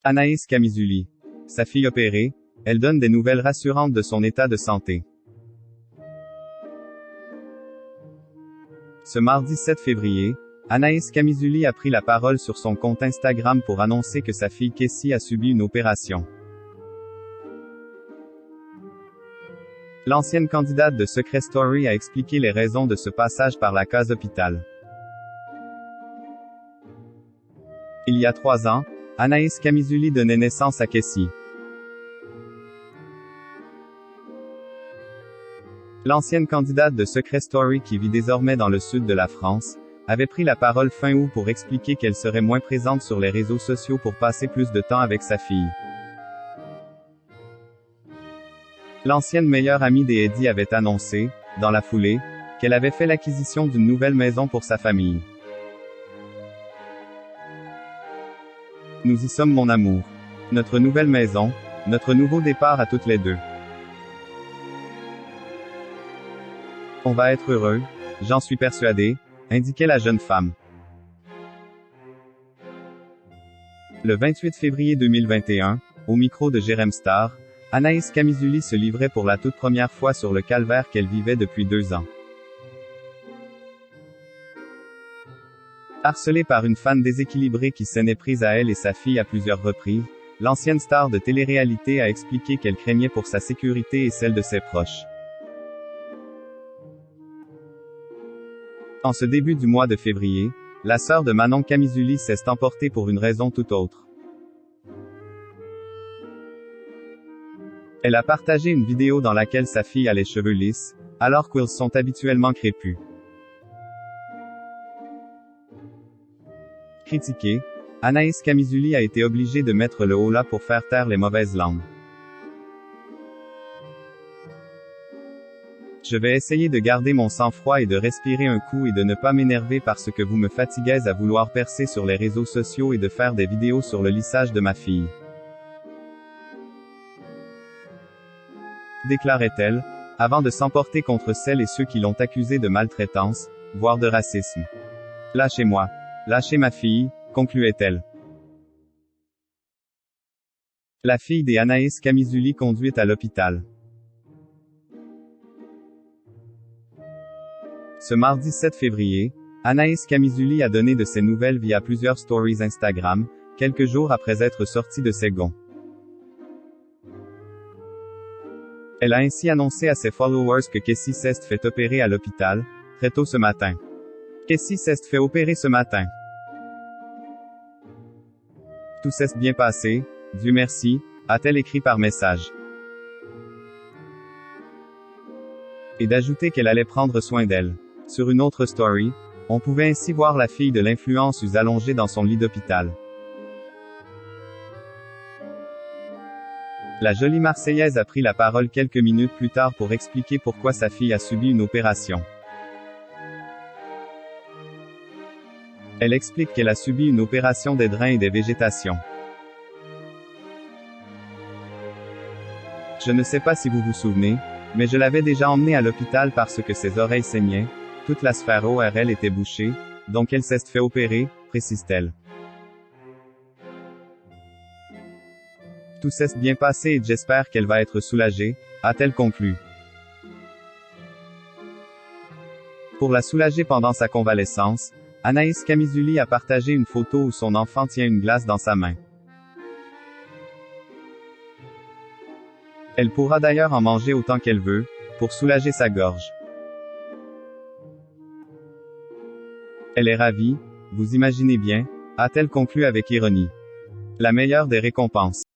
Anaïs Camizuli. Sa fille opérée, elle donne des nouvelles rassurantes de son état de santé. Ce mardi 7 février, Anaïs Camizuli a pris la parole sur son compte Instagram pour annoncer que sa fille Kessie a subi une opération. L'ancienne candidate de Secret Story a expliqué les raisons de ce passage par la case hôpital. Il y a 3 ans, Anaïs Camizuli donnait naissance à Kessie. L'ancienne candidate de Secret Story qui vit désormais dans le sud de la France, avait pris la parole fin août pour expliquer qu'elle serait moins présente sur les réseaux sociaux pour passer plus de temps avec sa fille. L'ancienne meilleure amie d'Eddie avait annoncé, dans la foulée, qu'elle avait fait l'acquisition d'une nouvelle maison pour sa famille. Nous y sommes mon amour. Notre nouvelle maison, notre nouveau départ à toutes les deux. On va être heureux, j'en suis persuadée, indiquait la jeune femme. Le 28 février 2021, au micro de Jérém Star, Anaïs Camizuli se livrait pour la toute première fois sur le calvaire qu'elle vivait depuis 2 ans. Harcelée par une fan déséquilibrée qui s'en est prise à elle et sa fille à plusieurs reprises, l'ancienne star de télé-réalité a expliqué qu'elle craignait pour sa sécurité et celle de ses proches. En ce début du mois de février, la sœur de Manon Camizuli s'est emportée pour une raison tout autre. Elle a partagé une vidéo dans laquelle sa fille a les cheveux lisses, alors qu'ils sont habituellement crépus. Critiquée, Anaïs Camizuli a été obligée de mettre le holà pour faire taire les mauvaises langues. Je vais essayer de garder mon sang-froid et de respirer un coup et de ne pas m'énerver parce que vous me fatiguez à vouloir percer sur les réseaux sociaux et de faire des vidéos sur le lissage de ma fille. Déclarait-elle, avant de s'emporter contre celles et ceux qui l'ont accusée de maltraitance, voire de racisme. Lâchez-moi. Lâchez ma fille, concluait-elle. La fille d'Anaïs Camizuli conduite à l'hôpital. Ce mardi 7 février, Anaïs Camizuli a donné de ses nouvelles via plusieurs stories Instagram, quelques jours après être sortie de ses gonds. Elle a ainsi annoncé à ses followers que Kessie s'est fait opérer à l'hôpital, très tôt ce matin. Kessie s'est fait opérer ce matin. Tout s'est bien passé, Dieu merci, a-t-elle écrit par message. Et d'ajouter qu'elle allait prendre soin d'elle. Sur une autre story, on pouvait ainsi voir la fille de l'influenceuse allongée dans son lit d'hôpital. La jolie Marseillaise a pris la parole quelques minutes plus tard pour expliquer pourquoi sa fille a subi une opération. Elle explique qu'elle a subi une opération des drains et des végétations. Je ne sais pas si vous vous souvenez, mais je l'avais déjà emmenée à l'hôpital parce que ses oreilles saignaient, toute la sphère ORL était bouchée, donc elle s'est fait opérer, précise-t-elle. Tout s'est bien passé et j'espère qu'elle va être soulagée, a-t-elle conclu. Pour la soulager pendant sa convalescence, Anaïs Camizuli a partagé une photo où son enfant tient une glace dans sa main. Elle pourra d'ailleurs en manger autant qu'elle veut, pour soulager sa gorge. Elle est ravie, vous imaginez bien, a-t-elle conclu avec ironie. La meilleure des récompenses.